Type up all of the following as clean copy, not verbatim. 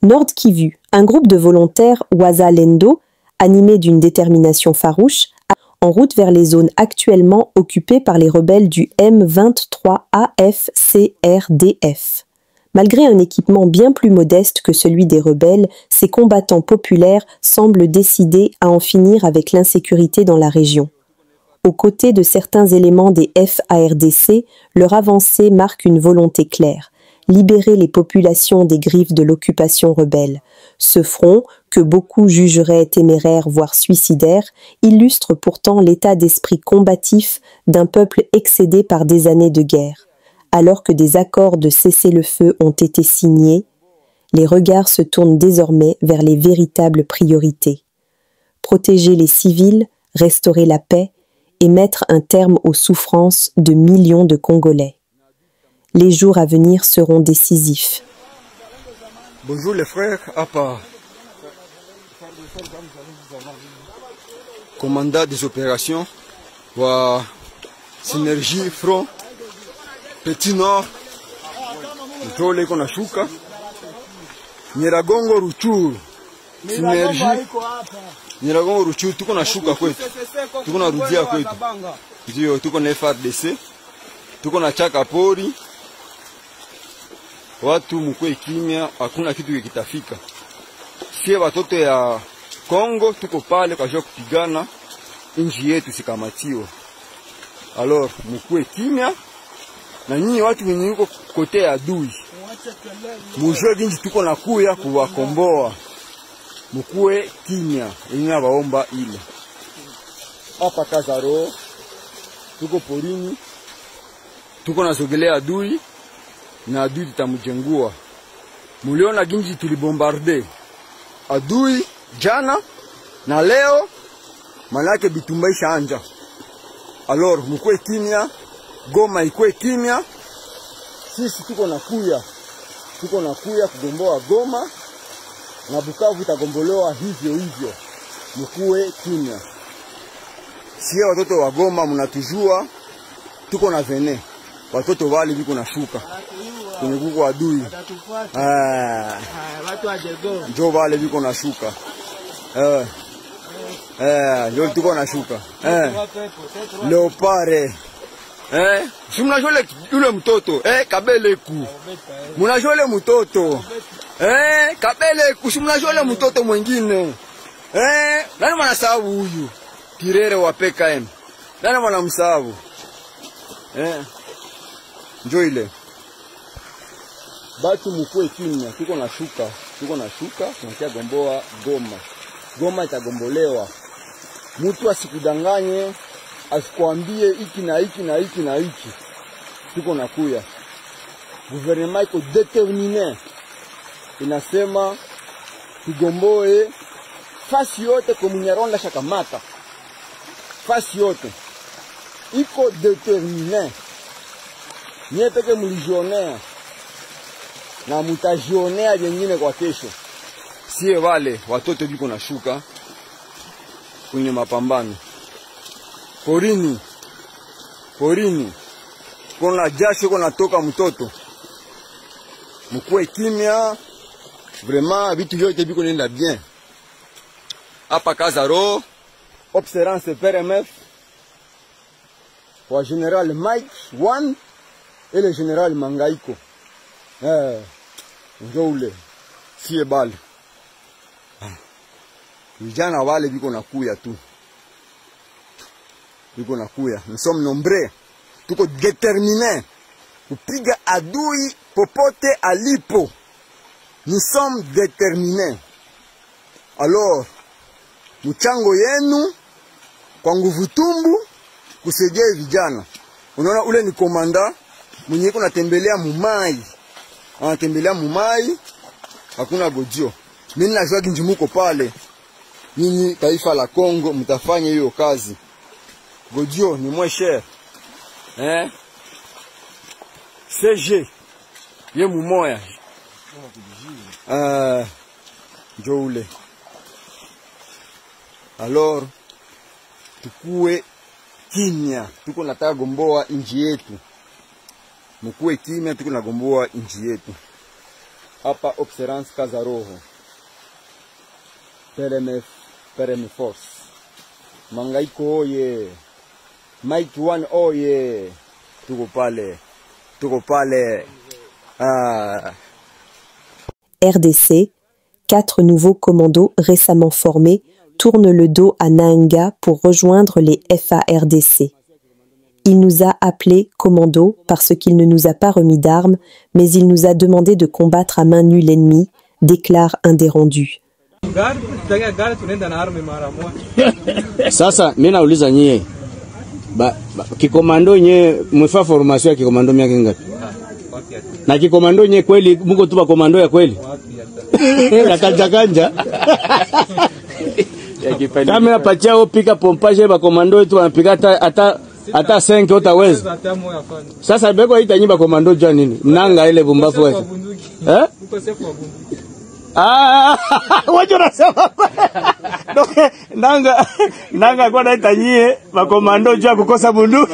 Nord Kivu, un groupe de volontaires Wazalendo, animé d'une détermination farouche, en route vers les zones actuellement occupées par les rebelles du M23 AFCRDF. Malgré un équipement bien plus modeste que celui des rebelles, ces combattants populaires semblent décidés à en finir avec l'insécurité dans la région. Aux côtés de certains éléments des FARDC, leur avancée marque une volonté claire: libérer les populations des griffes de l'occupation rebelle. Ce front, que beaucoup jugeraient téméraire voire suicidaire, illustre pourtant l'état d'esprit combatif d'un peuple excédé par des années de guerre. Alors que des accords de cessez-le-feu ont été signés, les regards se tournent désormais vers les véritables priorités. Protéger les civils, restaurer la paix et mettre un terme aux souffrances de millions de Congolais. Les jours à venir seront décisifs. Bonjour les frères, APA, commandant des opérations, wa Synergie Front, Petit Nord, Ntole kona shuka, Nyiragongo Ruchuru, Synergie, Nyiragongo Ruchuru, tuko na shuka kwetu, tuko na rudia kwetu, ndio tuko na FARDC, tuko na chaka pori. Watu mkwe kimya, hakuna kitu kitafika. Sie watoto ya Kongo tuko pale kwa jua kupigana nchi yetu sikamatiwa. Alors mkwe kimya, na nyinyi watu wenye yuko kote ya adui, mujue ginji tuko na kuya kuwakomboa. Mkwe kimya, ina waomba ile. Hapa Kazaro tuko porini, tuko na sogelea adui na adui tutamjengua. Muliona ginji tulibombarde adui jana na leo, manake bitumba ishaanja. Alors mkwe kimya, Goma ikwe kimya. Sisi tuko na kuya kugomboa Goma, na Bukavu itagombolewa hivyo hivyo. Mkwe kimya. Sie watoto wa Goma mnatujua, tuko na vene. Watoto wale biko na shuka kwenye kuko adui. Njo wale biko na shuka. Njo tuko na shuka. Leopare. Si mnajole yule mtoto. Kabeleku. Mnajole mtoto. Kabeleku. Si mnajole mtoto mwingine. Nani mwanasabu huyu? Kirere wa PKM. Nani mwanamsabu? Njo ile. Batu mkwe kimya, tuko na shuka, tunakia gomboa Goma. Goma itagombolewa. Mtu asikudanganye, asikwambie iki na iki na iki na iki. Tuko na kuya. Gouvernement iko determiné. Inasema tugomboe fasi yote kwa Munyaronda shakamata. Fasi yote iko determiné. Nye peke mulijionea na mutajionea jengine kwa kesho. Sie wale watoto biko na shuka kwenye mapambano. Porini kuna jasho kuna toka mtoto. Mkwe kimya, vraiment vitu vyote biko nenda bien. Hapa Kazaro, observance PRMF wa General Mike 1 et le général Mangaiko. Njoule sie bale. Vijana wale biko na kuya tu. Biko na kuya. Nous sommes nombreux. Tuko déterminés kupiga adui popote alipo. Nous sommes déterminés. Alors, mchango yenu kwa nguvu tumbu kusaidia vijana. Unaona ule ni komanda mwenye kuna tembelea mumai. Anatembelea mumai, hakuna godio. Mimi najua ginji muko pale. Nyinyi taifa la Kongo mtafanya hiyo kazi. Godio ni moins cher. CG ye mumoya. Njo ule. Alors tukue kimya, tuko nataka gomboa inji yetu. Mkue kimya, tuko na gomboa inji yetu. hapa Observance Kazaroho. Pereme Force. Mangaiko oye. Mike One oye. Tuko pale. Ah. RDC, 4 nouveaux commandos récemment formés tournent le dos à Nahanga pour rejoindre les FARDC. Il nous a appelés commando parce qu'il ne nous a pas remis d'armes, mais il nous a demandé de combattre à main nue l'ennemi, déclare un des rendus. Sasa mimi nauliza nyie kikomando nye mwefa formation ya kikomando miaka ngapi? Na kikomando nye kweli mko tu ba komando ya kweli? Ya kanja. Kama napatia opika pompage ba komando wetu wanapiga hata 5 utaweza. Sasa beko itanyimba komando jua nini? Mnanga ile bumbafu wewe. Wajo nasema nanga kwa naitanyie ba komando jua kukosa bunduki.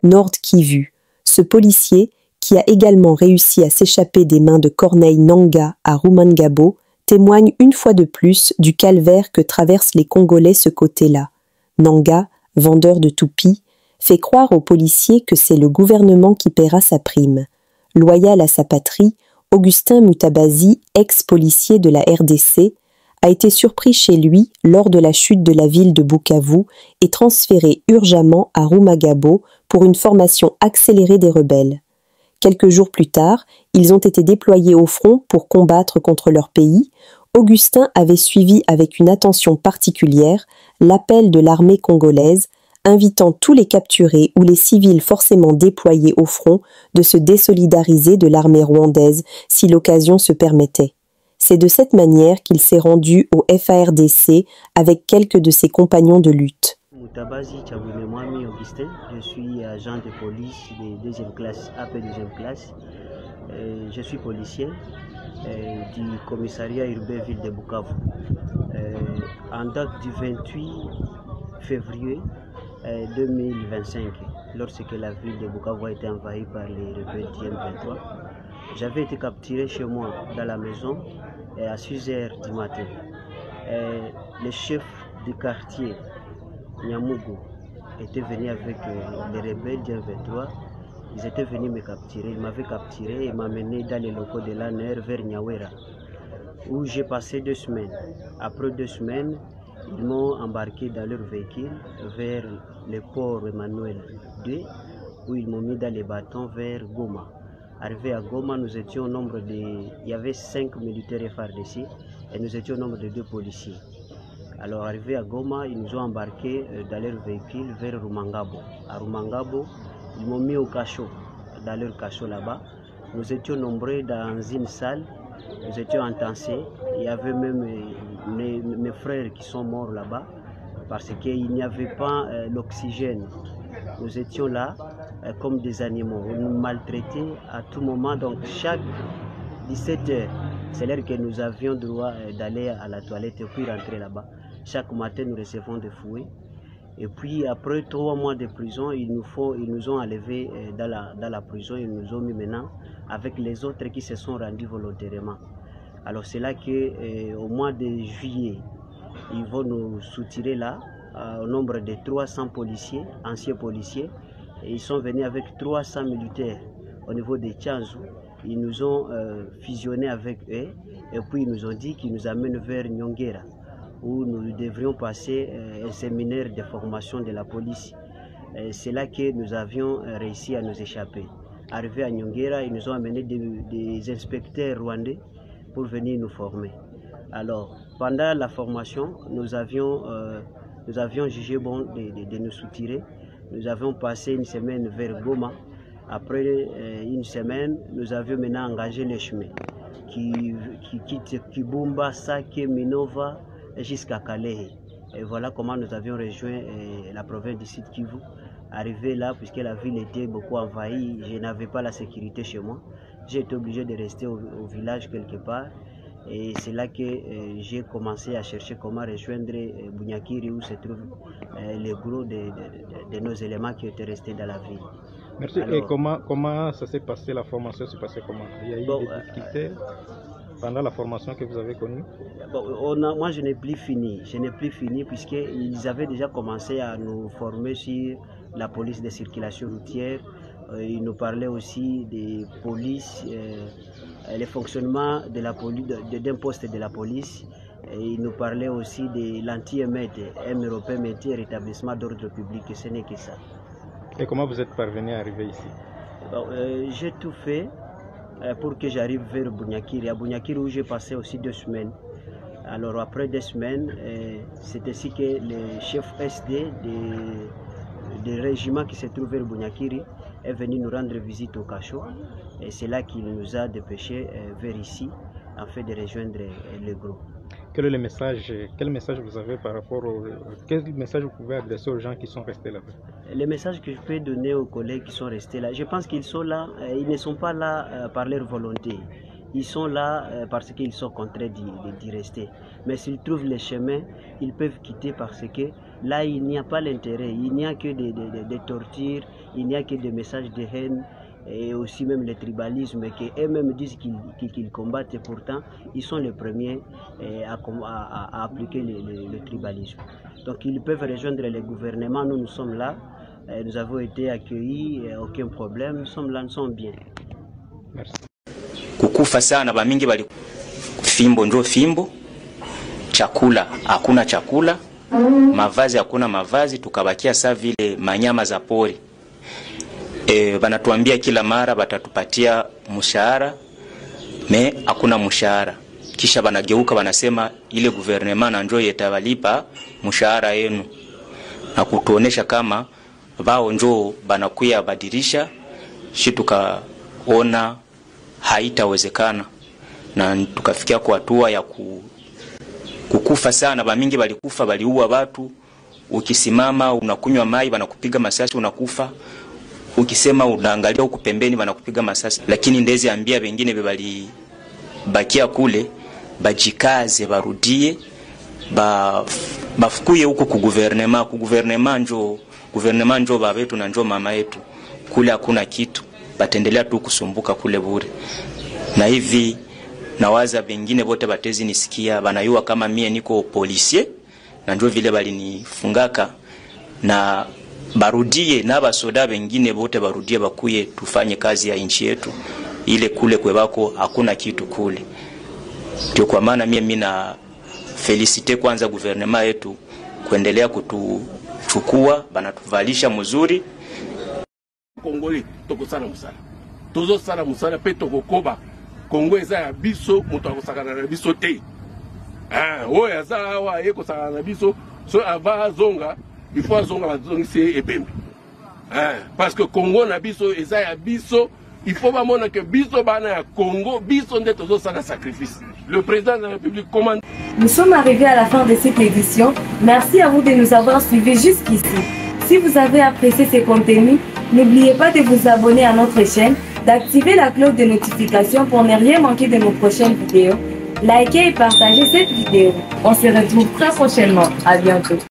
Nord Kivu, ce policier qui a également réussi à s'échapper des mains de Corneille Nangaa à Rumangabo, témoigne une fois de plus du calvaire que traversent les Congolais ce côté-là. Nangaa, vendeur de toupies, fait croire aux policiers que c'est le gouvernement qui paiera sa prime. Loyal à sa patrie, Augustin Mutabazi, ex-policier de la RDC, a été surpris chez lui lors de la chute de la ville de Bukavu et transféré urgemment à Rumangabo pour une formation accélérée des rebelles. Quelques jours plus tard, ils ont été déployés au front pour combattre contre leur pays. Augustin avait suivi avec une attention particulière l'appel de l'armée congolaise, invitant tous les capturés ou les civils forcément déployés au front de se désolidariser de l'armée rwandaise si l'occasion se permettait. C'est de cette manière qu'il s'est rendu au FARDC avec quelques de ses compagnons de lutte. Mutabazi Tchabounemwami Augustin, je suis agent de police de 2e classe, AP 2e classe. Je suis policier du commissariat urbain ville de Bukavu. En date du 28 février 2025, lorsque la ville de Bukavu a été envahie par les rebelles TM23, j'avais été capturé chez moi dans la maison à 6 h du matin. Le chef du quartier Nyamugo était venu avec les rebelles du 23. Ils étaient venus me capturer. Ils m'avaient capturé et m'amené dans les locaux de l'ANR vers Nyawera, où j'ai passé 2 semaines. Après 2 semaines, ils m'ont embarqué dans leur véhicule vers le port Emmanuel II, où ils m'ont mis dans les bâtons vers Goma. Arrivé à Goma, nous étions au nombre de... Il y avait 5 militaires FARDC et nous étions au nombre de 2 policiers. Alors arrivé à Goma, ils nous ont embarqués dans leur véhicule vers Rumangabo. À Rumangabo, ils m'ont mis au cachot, dans leur cachot là-bas. Nous étions nombreux dans une salle, nous étions entassés. Il y avait même mes frères qui sont morts là-bas parce qu'il n'y avait pas l'oxygène. Nous étions là comme des animaux. On nous maltraitait à tout moment, donc chaque 17 h, c'est l'heure que nous avions droit d'aller à la toilette et puis rentrer là-bas. Chaque matin, nous recevons des fouets. Et puis, après 3 mois de prison, ils nous ont enlevés dans la prison. Ils nous ont mis maintenant avec les autres qui se sont rendus volontairement. Alors, c'est là qu'au mois de juillet, ils vont nous soutirer là, au nombre de 300 policiers, anciens policiers. Et ils sont venus avec 300 militaires au niveau de Tchanzou. Ils nous ont fusionné avec eux. Et puis, ils nous ont dit qu'ils nous amènent vers Nyongera, où nous devrions passer un séminaire de formation de la police. C'est là que nous avions réussi à nous échapper. Arrivés à Nyongera, ils nous ont amené des inspecteurs rwandais pour venir nous former. Alors, pendant la formation, nous avions jugé bon de nous soutirer. Nous avions passé une semaine vers Goma. Après une semaine, nous avions maintenant engagé les chemins qui quittent Kibumba, Sake, Minova, jusqu'à Calais. Et voilà comment nous avions rejoint la province du Sud Kivu. Arrivé là, puisque la ville était beaucoup envahie, je n'avais pas la sécurité chez moi. J'ai été obligé de rester au village quelque part. Et c'est là que j'ai commencé à chercher comment rejoindre Bunyakiri, où se trouvent les gros de nos éléments qui étaient restés dans la ville. Merci. Alors, et comment ça s'est passé, la formation s'est passée comment? Il y a eu des difficultés pendant la formation que vous avez connue? Moi, je n'ai plus fini. Je n'ai plus fini puisqu'ils avaient déjà commencé à nous former sur la police de circulation routière. Ils nous parlaient aussi des polices, le fonctionnement de la police, d'un poste de la police. Et ils nous parlaient aussi de l'anti-EMET, M-Européen Métier et Rétablissement d'ordre public. Et ce n'est que ça. Et comment vous êtes parvenu à arriver ici? J'ai tout fait pour que j'arrive vers Bunyakiri. À Bunyakiri où j'ai passé aussi 2 semaines. Alors après 2 semaines, c'est ainsi que le chef SD des régiments qui se trouvent vers Bunyakiri est venu nous rendre visite au cachot. Et c'est là qu'il nous a dépêchés vers ici, afin de rejoindre le groupe. Quel est le message, quel message vous avez par rapport quel message vous pouvez adresser aux gens qui sont restés là-bas? Le message que je peux donner aux collègues qui sont restés là, je pense qu'ils sont là, ils ne sont pas là par leur volonté. Ils sont là parce qu'ils sont contraints d'y rester. Mais s'ils trouvent le chemin, ils peuvent quitter parce que là, il n'y a pas l'intérêt. Il n'y a que des tortures, il n'y a que des messages de haine et aussi même le tribalisme qu'eux-mêmes disent qu'ils combattent. Et pourtant, ils sont les premiers à appliquer le tribalisme. Donc, ils peuvent rejoindre le gouvernement. Nous sommes là. Nous avons été accueillis, aucun problème. Nous sommes là, nous sommes bien. Merci. Kukufa sana bamingi bali fimbo ndio fimbo, chakula hakuna chakula, mavazi hakuna mavazi, tukabakia saa vile manyama za pori. Banatuambia kila mara batatupatia mshahara, hakuna mshahara. Kisha banageuka banasema ile gouvernement na njoo yetawalipa mshahara yenu, na kutuonesha kama wao njoo banakuya badilisha. Shi tukaona haitawezekana na tukafikia kwa hatua ya kukufa sana. Bamingi balikufa, baliua watu. Ukisimama unakunywa mai banakupiga masasi unakufa. Ukisema unaangalia huko pembeni banakupiga masasi. Lakini ndezi ambia wengine bali bakia kule bajikaze barudie bafukuye huko ku gouvernement njoo baba yetu na njoo mama yetu. Kule hakuna kitu, batendelea tu kusumbuka kule bure. Na hivi nawaza bengine bote batezi nisikia banayua kama mie niko policier na njoo vile balinifungaka, na barudie na basoda bengine bote barudie bakuye tufanye kazi ya nchi yetu ile. Kule kwebako hakuna kitu kule. Ndio kwa maana mimi na felicite kwanza gouvernement yetu kuendelea kutuchukua, banatuvalisha mzuri. Congolais tokosala musala tozo sala musala pe tokokoba Kongo eza ya biso moto akosakana na biso te. Oyo aza awa ye kosakana na biso so ava zonga il faut zonga bazongisi ebembe. Parce que Congo na biso eza ya biso, il faut ba mona que biso bana ya Congo biso nde tozo sala sacrifice. Le président de la République commande. Nous sommes arrivés à la fin de cette édition. Merci à vous de nous avoir suivis jusqu'ici. Si vous avez apprécié ces contenus, n'oubliez pas de vous abonner à notre chaîne, d'activer la cloche de notification pour ne rien manquer de nos prochaines vidéos. Likez et partagez cette vidéo. On se retrouve très prochainement. À bientôt.